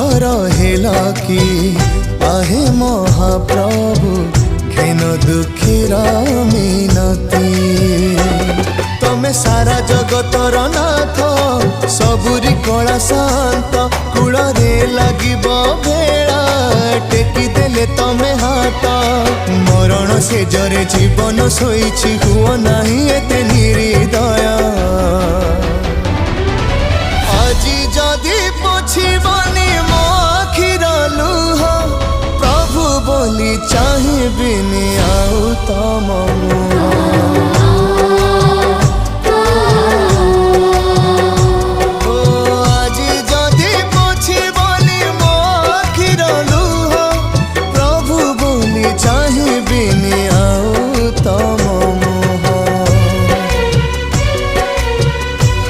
पाथर हेला कि आहे महाप्रभु घेन दुखीर मिनती तमे सारा जगतर नाथ सबुरी कला शांत कूल लगिब भेड़ा टेकी देले तमे हाथ मरण से जरे जीवन शोइछि हुओ नहीं एते निर्दय আজি जदि पोछिबनी मो आखिर लुह प्रभु बोली चाहिबिनी आउ तम